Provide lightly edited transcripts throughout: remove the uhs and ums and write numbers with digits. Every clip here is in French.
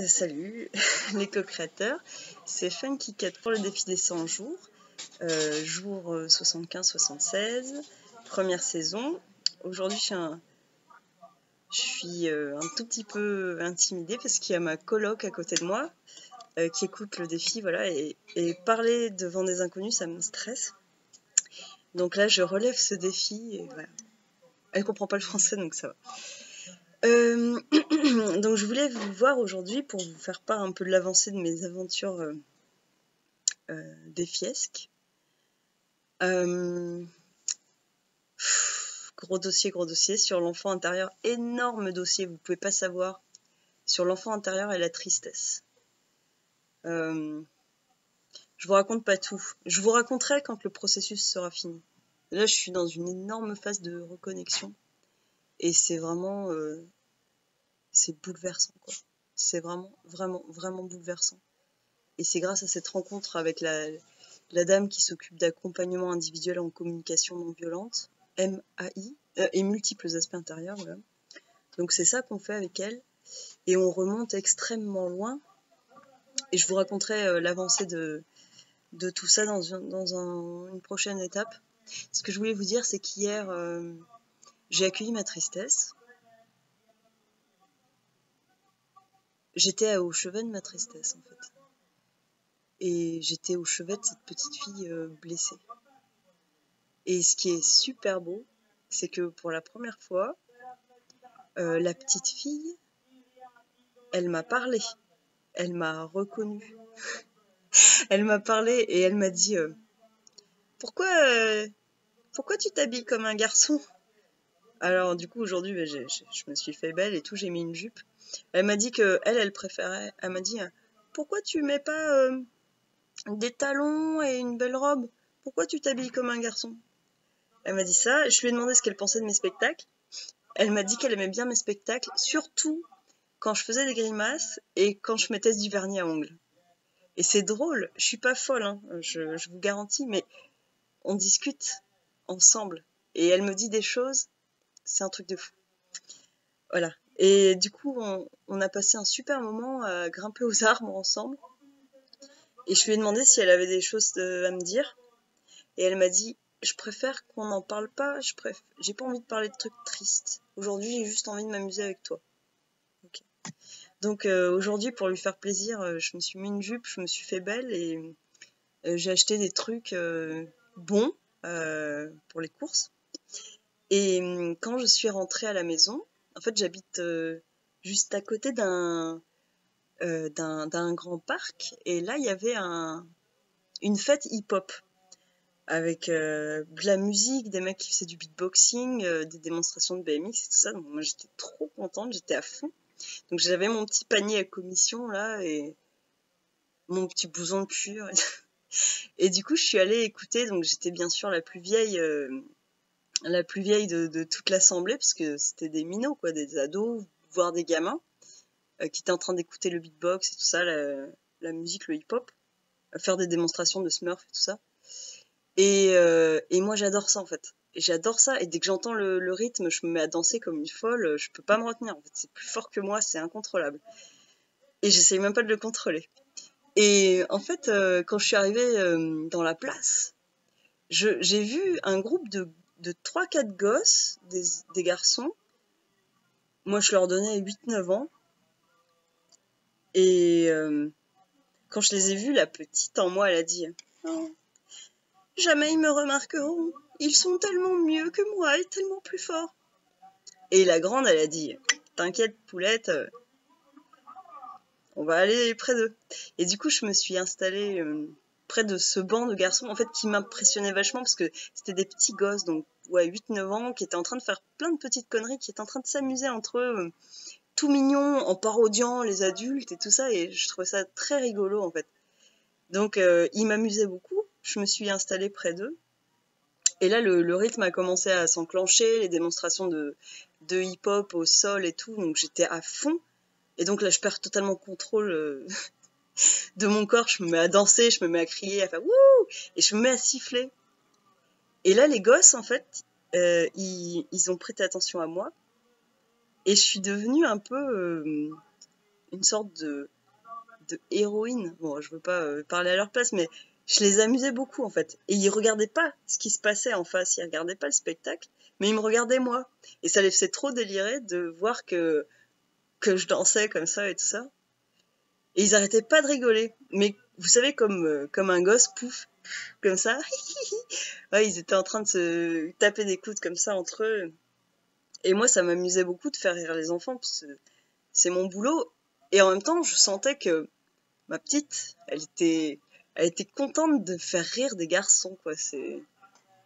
Salut les co-créateurs, c'est Funky Cat pour le défi des 100 jours, jour 75-76, première saison. Aujourd'hui je suis un tout petit peu intimidée parce qu'il y a ma coloc à côté de moi qui écoute le défi, voilà, et parler devant des inconnus ça me stresse. Donc là je relève ce défi et voilà. Elle comprend pas le français donc ça va. Donc je voulais vous voir aujourd'hui pour vous faire part un peu de l'avancée de mes aventures défiesques. Gros dossier sur l'enfant intérieur, énorme dossier, vous pouvez pas savoir, sur l'enfant intérieur et la tristesse. Je vous raconte pas tout, je vous raconterai quand le processus sera fini. Là je suis dans une énorme phase de reconnexion et c'est vraiment c'est bouleversant quoi. C'est vraiment bouleversant. Et c'est grâce à cette rencontre avec la dame qui s'occupe d'accompagnement individuel en communication non violente, MAI, et multiples aspects intérieurs, voilà. Donc c'est ça qu'on fait avec elle, et on remonte extrêmement loin, et je vous raconterai l'avancée de tout ça dans une prochaine étape. Ce que je voulais vous dire, c'est qu'hier, j'ai accueilli ma tristesse. J'étais au chevet de ma tristesse, en fait. Et j'étais au chevet de cette petite fille blessée. Et ce qui est super beau, c'est que pour la première fois, la petite fille, elle m'a parlé, elle m'a reconnue. Elle m'a parlé et elle m'a dit pourquoi tu t'habilles comme un garçon? Alors du coup aujourd'hui je me suis fait belle et tout, j'ai mis une jupe. Elle m'a dit que elle préférait, elle m'a dit pourquoi tu mets pas des talons et une belle robe? Pourquoi tu t'habilles comme un garçon? Elle m'a dit ça, je lui ai demandé ce qu'elle pensait de mes spectacles. Elle m'a dit qu'elle aimait bien mes spectacles, surtout quand je faisais des grimaces et quand je mettais du vernis à ongles. Et c'est drôle, je suis pas folle, hein, je vous garantis, mais on discute ensemble. Et elle me dit des choses, c'est un truc de fou. Voilà. Et du coup, on a passé un super moment à grimper aux arbres ensemble. Et je lui ai demandé si elle avait des choses à me dire. Et elle m'a dit, je préfère qu'on n'en parle pas, j'ai pas envie de parler de trucs tristes. Aujourd'hui, j'ai juste envie de m'amuser avec toi. Okay. Donc aujourd'hui, pour lui faire plaisir, je me suis mis une jupe, je me suis fait belle et j'ai acheté des trucs bons pour les courses. Et quand je suis rentrée à la maison, en fait, j'habite juste à côté d'un grand parc. Et là, il y avait une fête hip-hop avec de la musique, des mecs qui faisaient du beatboxing, des démonstrations de BMX et tout ça. Donc moi, j'étais trop contente, j'étais à fond. Donc j'avais mon petit panier à commission là et mon petit blouson de cuir. Et du coup, je suis allée écouter. Donc j'étais bien sûr la plus vieille de toute l'assemblée parce que c'était des minots, quoi, des ados, voire des gamins qui étaient en train d'écouter le beatbox et tout ça, la musique, le hip-hop, faire des démonstrations de Smurf et tout ça. Et moi, j'adore ça en fait. Et j'adore ça. Et dès que j'entends le rythme, je me mets à danser comme une folle. Je peux pas me retenir. En fait, c'est plus fort que moi, c'est incontrôlable. Et j'essaye même pas de le contrôler. Et en fait, quand je suis arrivée dans la place, j'ai vu un groupe de 3-4 gosses, des garçons. Moi, je leur donnais 8-9 ans. Et quand je les ai vus, la petite en moi, elle a dit oh, jamais ils me remarqueront. Ils sont tellement mieux que moi et tellement plus forts. Et la grande, elle a dit t'inquiète, poulette, on va aller près d'eux. Et du coup, je me suis installée près de ce banc de garçons, en fait, qui m'impressionnait vachement parce que c'était des petits gosses, donc ouais, 8-9 ans, qui étaient en train de faire plein de petites conneries, qui étaient en train de s'amuser entre eux, tout mignons, en parodiant les adultes et tout ça, et je trouvais ça très rigolo, en fait. Donc, ils m'amusaient beaucoup, je me suis installée près d'eux, et là, le rythme a commencé à s'enclencher, les démonstrations de hip-hop au sol et tout, donc j'étais à fond. Et donc là, je perds totalement le contrôle de mon corps, je me mets à danser, je me mets à crier, à faire wouh, et je me mets à siffler. Et là, les gosses, en fait, ils ont prêté attention à moi, et je suis devenue un peu une sorte de héroïne. Bon, je veux pas parler à leur place, mais je les amusais beaucoup en fait. Et ils regardaient pas ce qui se passait en face, ils regardaient pas le spectacle, mais ils me regardaient moi. Et ça les faisait trop délirer de voir que je dansais comme ça et tout ça. Et ils arrêtaient pas de rigoler. Mais vous savez, comme un gosse, pouf, comme ça. Ouais, ils étaient en train de se taper des coudes comme ça entre eux. Et moi, ça m'amusait beaucoup de faire rire les enfants, parce que c'est mon boulot. Et en même temps, je sentais que ma petite, elle était contente de faire rire des garçons, quoi.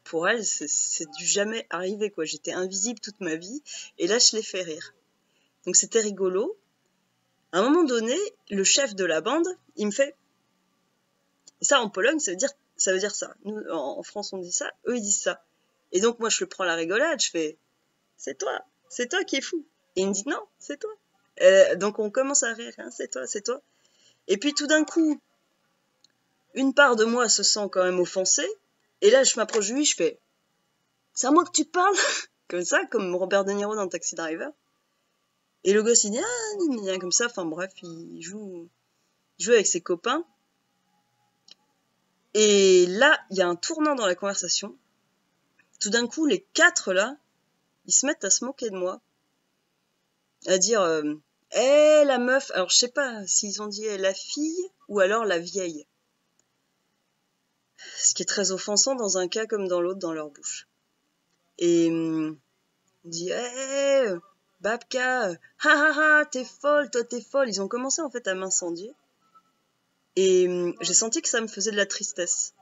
Pour elle, c'est du jamais arrivé, quoi. J'étais invisible toute ma vie, et là, je les fais rire. Donc c'était rigolo. À un moment donné, le chef de la bande, il me fait, et ça en Pologne, ça veut dire ça. Nous, en France, on dit ça, eux, ils disent ça. Et donc moi, je le prends à la rigolade, je fais, c'est toi qui es fou. Et il me dit, non, c'est toi. Donc on commence à rire, hein, c'est toi, c'est toi. Et puis tout d'un coup, une part de moi se sent quand même offensée. Et là, je m'approche de lui, je fais, c'est à moi que tu parles. Comme ça, comme Robert De Niro dans Taxi Driver. Et le gosse, il dit, ah, comme ça, enfin bref, il joue avec ses copains. Et là, il y a un tournant dans la conversation. Tout d'un coup, les quatre là, ils se mettent à se moquer de moi. À dire, la meuf. Alors, je sais pas s'ils ont dit la fille ou alors la vieille. Ce qui est très offensant dans un cas comme dans l'autre dans leur bouche. Et on dit, Babka, t'es folle, toi t'es folle. Ils ont commencé en fait à m'incendier. Et j'ai senti que ça me faisait de la tristesse.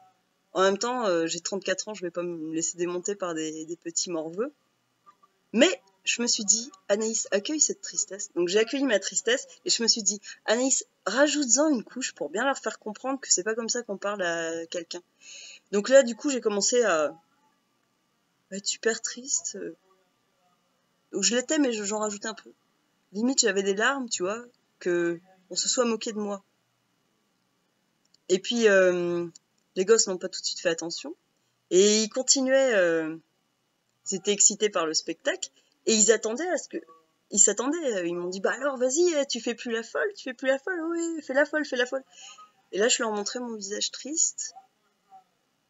En même temps, j'ai 34 ans, je vais pas me laisser démonter par des petits morveux. Mais je me suis dit, Anaïs, accueille cette tristesse. Donc j'ai accueilli ma tristesse et je me suis dit, Anaïs, rajoute-en une couche pour bien leur faire comprendre que c'est pas comme ça qu'on parle à quelqu'un. Donc là, du coup, j'ai commencé à être super triste. Donc je l'étais, mais j'en rajoutais un peu. Limite, j'avais des larmes, tu vois, que on se soit moqué de moi. Et puis, les gosses n'ont pas tout de suite fait attention. Et ils continuaient, ils étaient excités par le spectacle. Et ils attendaient à ce que... Ils s'attendaient, ils m'ont dit, bah alors, vas-y, tu fais plus la folle, oui, fais la folle. Et là, je leur montrais mon visage triste.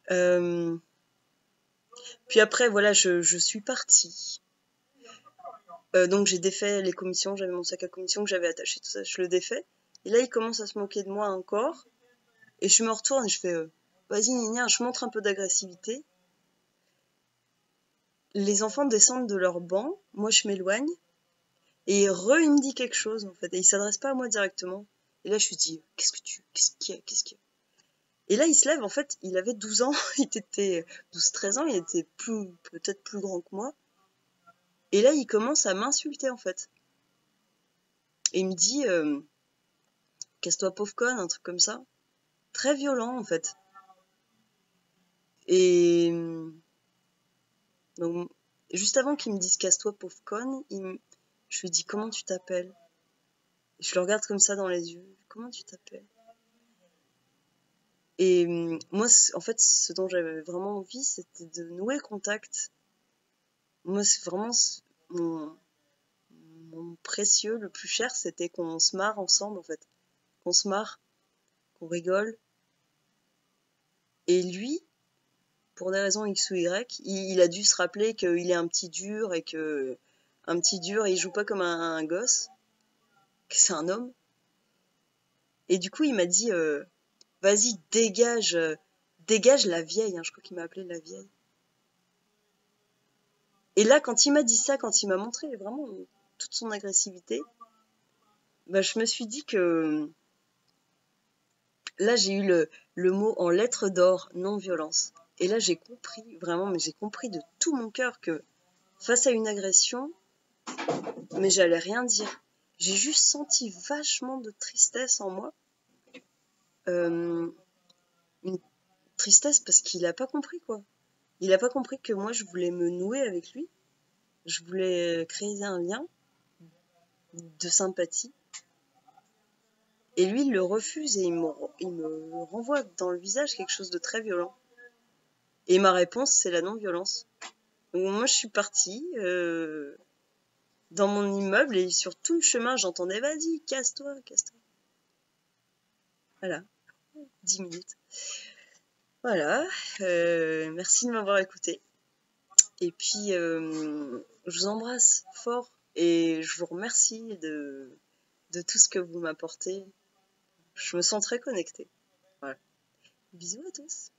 Puis après, voilà, je suis partie. Donc j'ai défait les commissions, j'avais mon sac à commissions que j'avais attaché, tout ça, je le défais. Et là, ils commencent à se moquer de moi encore. Et je me retourne et je fais, vas-y, Nina, je montre un peu d'agressivité. Les enfants descendent de leur banc, moi je m'éloigne. Et il me dit quelque chose, en fait. Et il s'adresse pas à moi directement. Et là, je lui dis, qu'est-ce qu'il y a? Et là, il se lève, en fait, il avait 12 ans, il était 12-13 ans, il était peut-être plus grand que moi. Et là, il commence à m'insulter, en fait. Et il me dit, casse-toi pauvre conne, un truc comme ça. Très violent, en fait. Et donc, juste avant qu'il me dise casse-toi pauvre conne, je lui dis, comment tu t'appelles? Je le regarde comme ça dans les yeux. Comment tu t'appelles? Et moi, en fait, ce dont j'avais vraiment envie, c'était de nouer contact. Moi, c'est vraiment mon précieux, le plus cher, c'était qu'on se marre ensemble, en fait. Qu'on se marre, qu'on rigole. Et lui, pour des raisons X ou Y, il a dû se rappeler qu'il est un petit dur et il joue pas comme un gosse, que c'est un homme. Et du coup, il m'a dit, vas-y, dégage la vieille, hein, je crois qu'il m'a appelé la vieille. Et là, quand il m'a dit ça, quand il m'a montré vraiment toute son agressivité, bah, je me suis dit que là, j'ai eu le mot en lettres d'or, non-violence. Et là, j'ai compris, vraiment, mais j'ai compris de tout mon cœur que face à une agression, mais j'allais rien dire. J'ai juste senti vachement de tristesse en moi. Une tristesse parce qu'il a pas compris, quoi. Il a pas compris que moi, je voulais me nouer avec lui. Je voulais créer un lien de sympathie. Et lui, il le refuse et il me renvoie dans le visage quelque chose de très violent. Et ma réponse, c'est la non-violence. Donc moi, je suis partie. dans mon immeuble et sur tout le chemin, j'entendais « Vas-y, casse-toi, casse-toi ». Voilà, 10 minutes. Voilà, merci de m'avoir écouté. Et puis, je vous embrasse fort et je vous remercie de tout ce que vous m'apportez. Je me sens très connectée. Voilà. Bisous à tous.